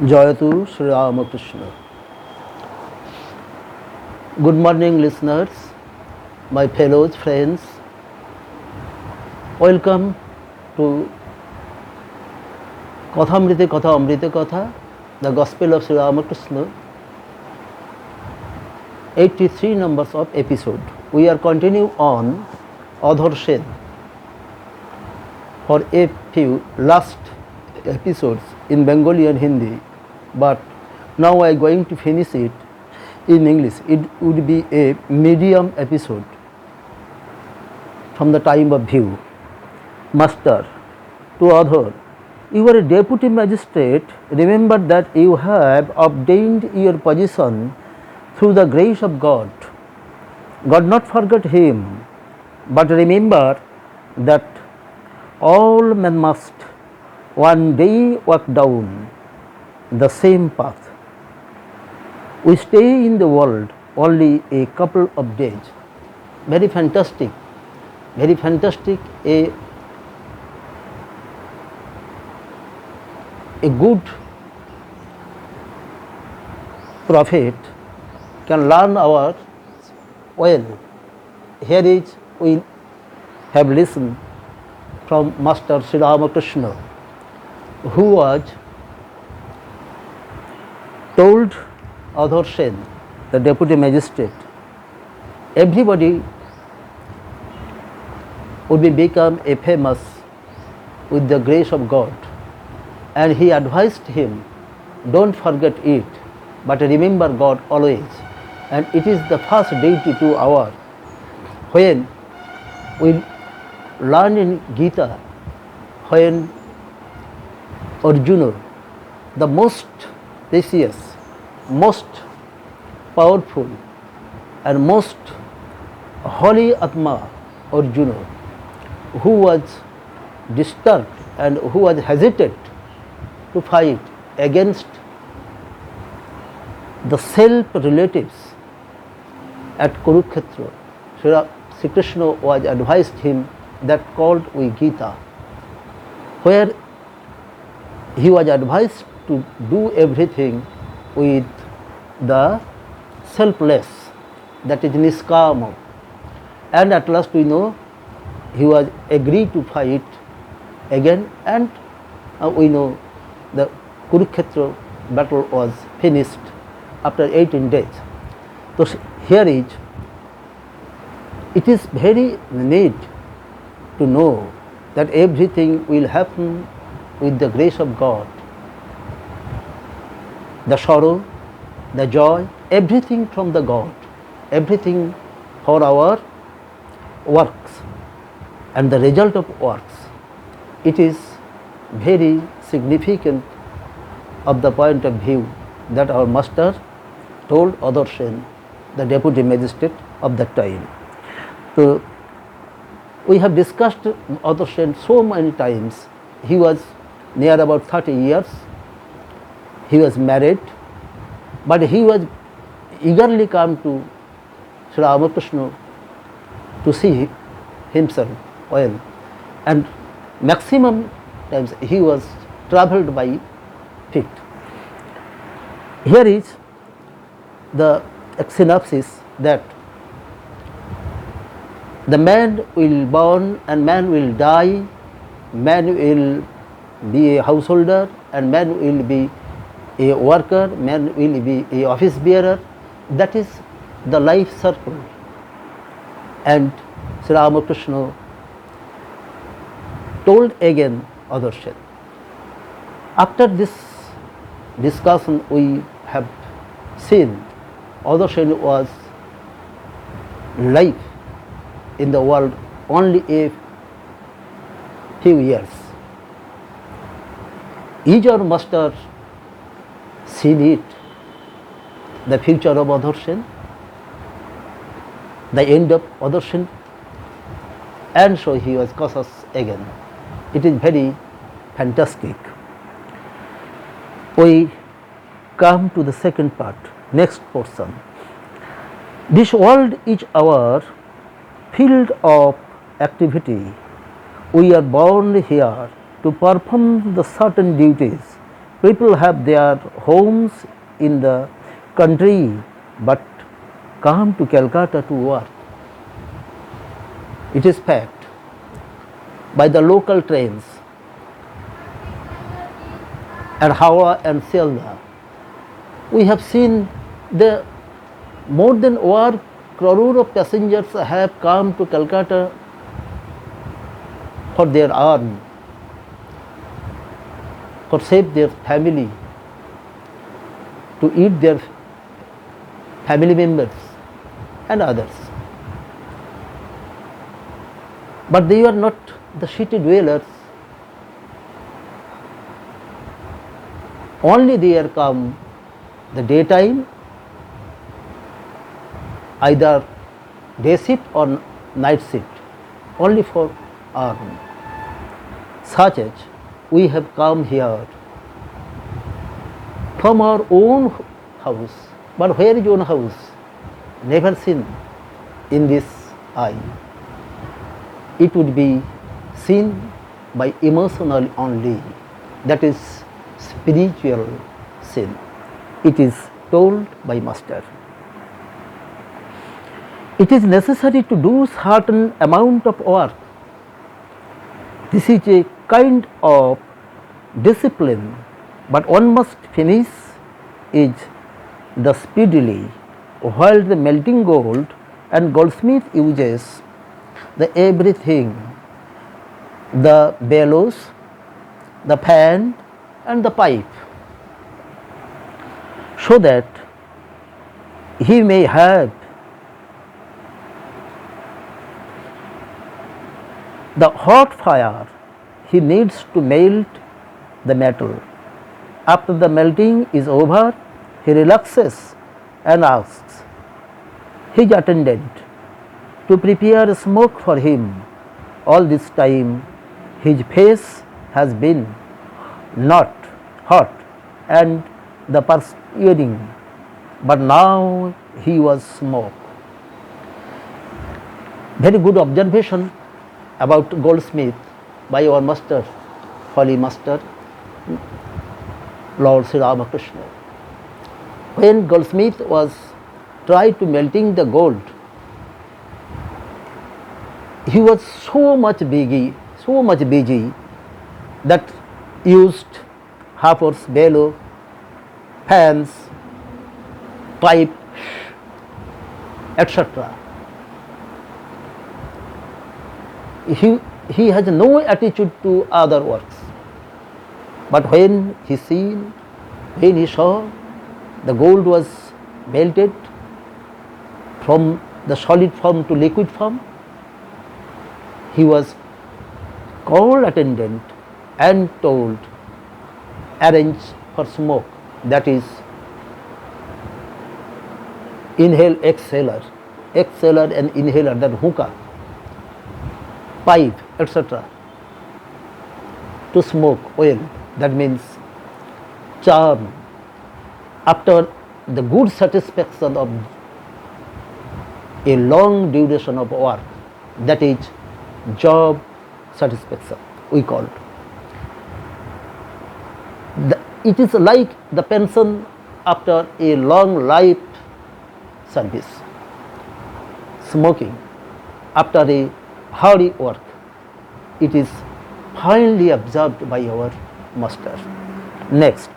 Jayatu Shree Ramakrishna. Good morning, listeners, my fellow friends. Welcome to Katha Amrite Katha Amrite Katha, the Gospel of Sri Ramakrishna, 83 numbers of episode. We are continuing on Adhar Sen for a few last episodes in Bengali and Hindi, but now I am going to finish it in English. It would be a medium episode from the time of view. Master, to Adhar, you are a deputy magistrate. Remember that you have obtained your position through the grace of God. God not forget him, but remember that all men must one day walk down the same path. We stay in the world only a couple of days. Very fantastic, a good prophet can learn our well. Here is we have listened from Master Sri Ramakrishna, who was told Adhar Sen, the deputy magistrate, everybody would become a famous with the grace of God, and he advised him, don't forget it, but remember God always. And it is the first duty to our, when we learn in Gita, when Arjuna, the most precious, most powerful and most holy Atma Arjuna, who was disturbed and who was hesitant to fight against the self-relatives at Kurukshetra, Sri Krishna was advised him that called we Gita, where he was advised to do everything with the selfless, that is niskama, and at last we know he was agreed to fight again, and we know the Kurukshetra battle was finished after 18 days. So here is, it is very neat to know that everything will happen with the grace of God. The sorrow, the joy, everything from the God, everything for our works and the result of works. It is very significant of the point of view that our master told Adhar Sen, the deputy magistrate of that time. So we have discussed Adhar Sen so many times. He was near about 30 years. He was married, but he was eagerly come to Sri Ramakrishna to see himself well, and maximum times he was travelled by feet. Here is the synopsis that the man will born and man will die, man will be a householder and man will be a worker, man will be a office bearer. That is the life circle. And Sri Ramakrishna told again Adhar Sen. After this discussion we have seen Adhar Sen was life in the world only a few years. Is our master seen it, the future of Adhar Sen, the end of Adhar Sen? And so he was cautious again. It is very fantastic. We come to the second part, next portion. This world is our field of activity. We are born here to perform the certain duties People have their homes in the country but come to Calcutta to work. It is packed by the local trains at Hawa and Sialda. We have seen the more than 1 crore of passengers have come to Calcutta for their earn, for save their family, to eat their family members and others. But they are not the city dwellers. Only they are come the daytime, either day shift or night shift, only for earn. Such as we have come here from our own house. But where is your own house? Never seen in this eye. It would be seen by emotional only. That is spiritual sin. It is told by Master. It is necessary to do certain amount of work. This is a kind of discipline, but one must finish it the speedily, while the melting gold and goldsmith uses the everything, the bellows, the fan and the pipe, so that he may have the hot fire he needs to melt the metal. After the melting is over, he relaxes and asks his attendant to prepare a smoke for him. All this time his face has been not hot and the perspiring, but now he was smoke. Very good observation about goldsmith by our master, holy master, Lord Sri Ramakrishna. When goldsmith was tried to melting the gold, he was so much busy that used hoppers, bellow, fans, pipe, etc. He has no attitude to other works. But when he saw the gold was melted from the solid form to liquid form, he was called attendant and told, arrange for smoke, that is inhale, exhaler and inhaler, then hookah, pipe, etc. to smoke oil, that means charm. After the good satisfaction of a long duration of work, that is job satisfaction, we call it. It is like the pension after a long life service. Smoking after a hard work, it is finely observed by our master. Next,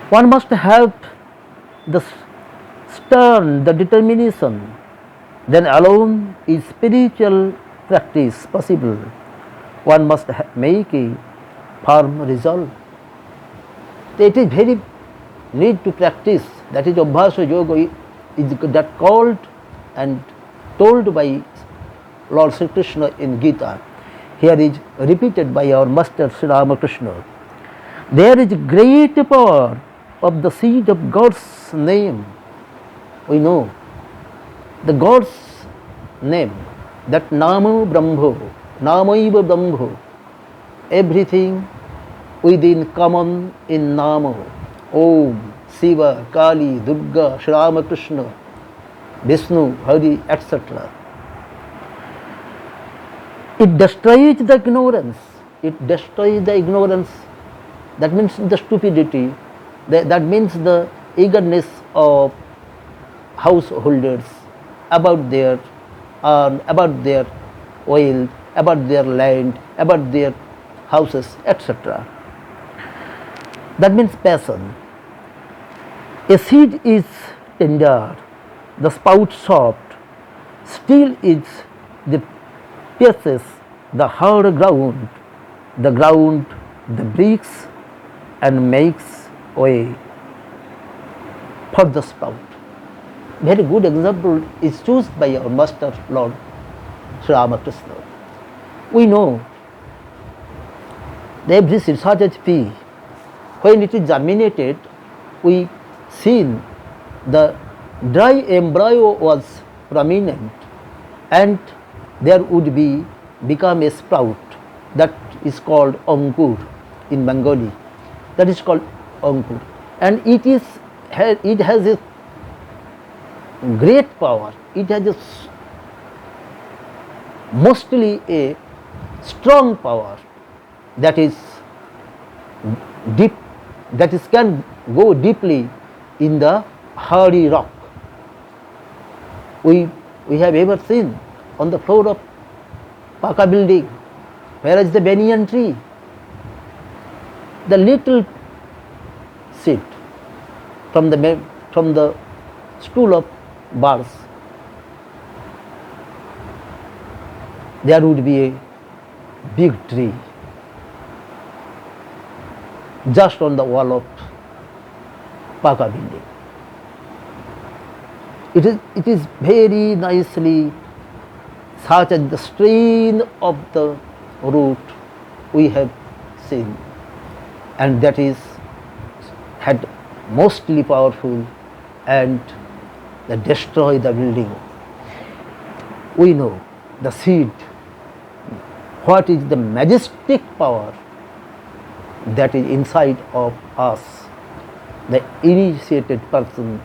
one must have the stern, the determination, then alone is spiritual practice possible. One must make a firm resolve. It is very need to practice. That is Abhyasa Yoga is that called and told by Lord Sri Krishna in Gita. Here is repeated by our master Sri Ramakrishna. There is great power of the seed of God's name. We know the God's name, that Namo Brahmo, Namaiva Brahmo, everything within common in Namo, Om, Shiva, Kali, Durga, Sri Ramakrishna, Vishnu, Hari, etc. It destroys the ignorance. It destroys the ignorance That means the stupidity, that means the eagerness of householders about their about their wealth, about their land, about their houses, etc. That means passion. A seed is tender, the spout soft, still is the pierces the hard ground, the breaks and makes way for the spout. Very good example is chosen by our Master Lord Sri Ramakrishna. We know that every seed such as pea, when it is germinated, we seen the dry embryo was prominent and there would be become a sprout that is called ankur in Bengali. That is called ankur, and it has a great power. It has mostly a strong power that is deep, that is can go deeply in the hardy rock. We have ever seen on the floor of Paka building, where is the banyan tree? The little seed from the stool of birds, there would be a big tree just on the wall of Paka building. It is very nicely, such as the strain of the root we have seen, and that is had mostly powerful and that destroy the building. We know the seed, what is the majestic power that is inside of us, the initiated person,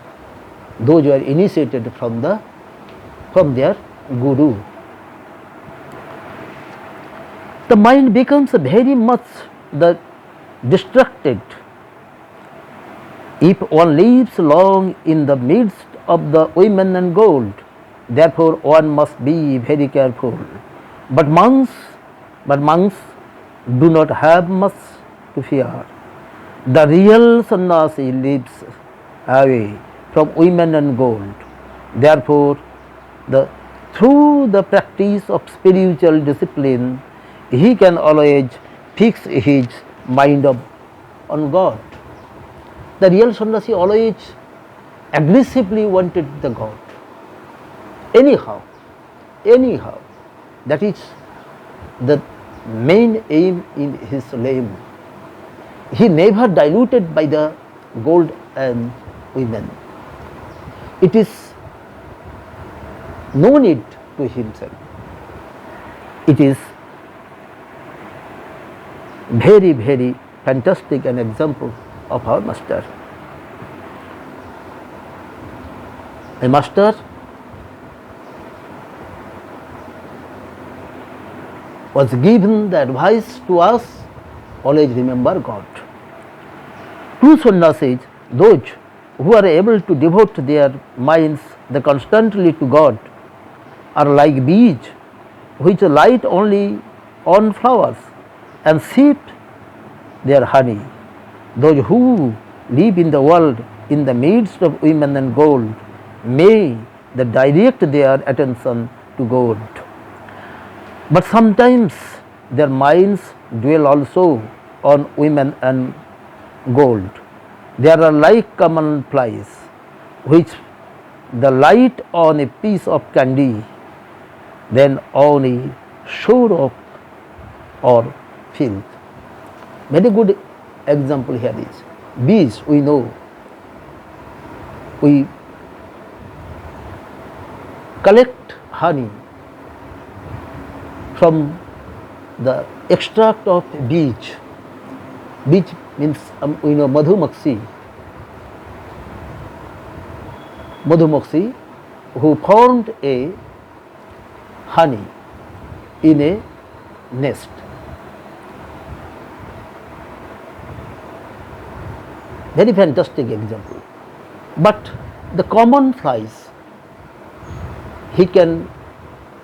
those who are initiated from their guru. The mind becomes very much distracted if one lives long in the midst of the women and gold. Therefore one must be very careful. But monks do not have much to fear. The real sannyasi lives away from women and gold. Therefore, through the practice of spiritual discipline, he can always fix his mind on God. The real sannyasi always aggressively wanted the God. Anyhow, that is the main aim in his life. He never diluted by the gold and women. It is no need to himself. It is very, very fantastic an example of our master. A master was given the advice to us, always remember God. True sannyasis, those who are able to devote their minds constantly to God, are like bees which light only on flowers and sip their honey. Those who live in the world in the midst of women and gold may direct their attention to God. But sometimes their minds dwell also on women and gold. They are like common flies which the light on a piece of candy, then on a shore of or filth. Very good example here is bees. We know, we collect honey from the extract of beech. Beech means we know madhumakshi. Madhumakshi who formed a honey in a nest. Very fantastic example. But the common flies, he can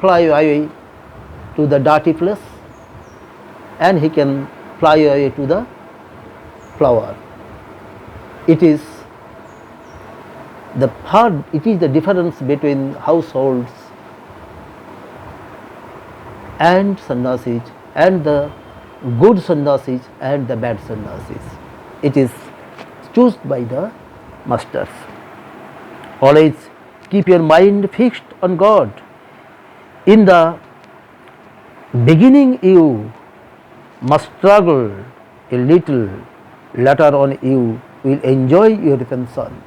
fly away to the dirty place and he can fly away to the flower. It is the difference between households and sannyasis, and the good sannyasis and the bad sannyasis. It is chosen by the masters. Always keep your mind fixed on God. In the beginning you must struggle a little, later on you will enjoy your pension.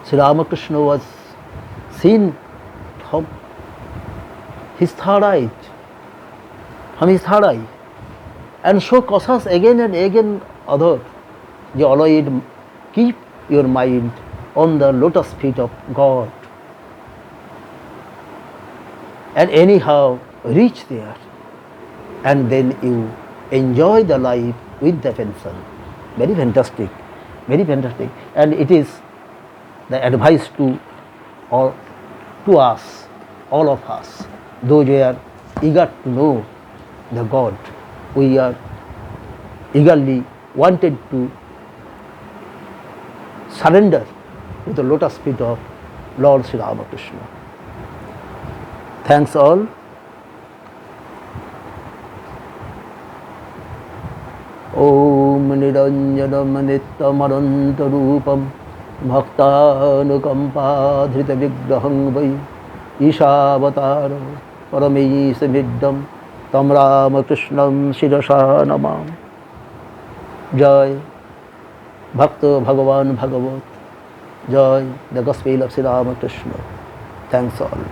Sri Ramakrishna was seen from his third eye, and so cautious again and again other. You always keep your mind on the lotus feet of God, and anyhow reach there, and then you enjoy the life with the pension. Very fantastic, very fantastic. And it is the advice to us, all of us, those who are eager to know the God. We are eagerly wanted to surrender to the lotus feet of Lord Sri Ramakrishna. Thanks all. Om Niranjanam Nityamanantarupam Bhaktanukampadhrita Vigraham Vai Ishavatara Paramesamiddham Tam Ramakrishnam Shirasha Namam. Jai Bhakta Bhagavan Bhagavat. Jai the Gospel of Sri Ramakrishna. Thanks all.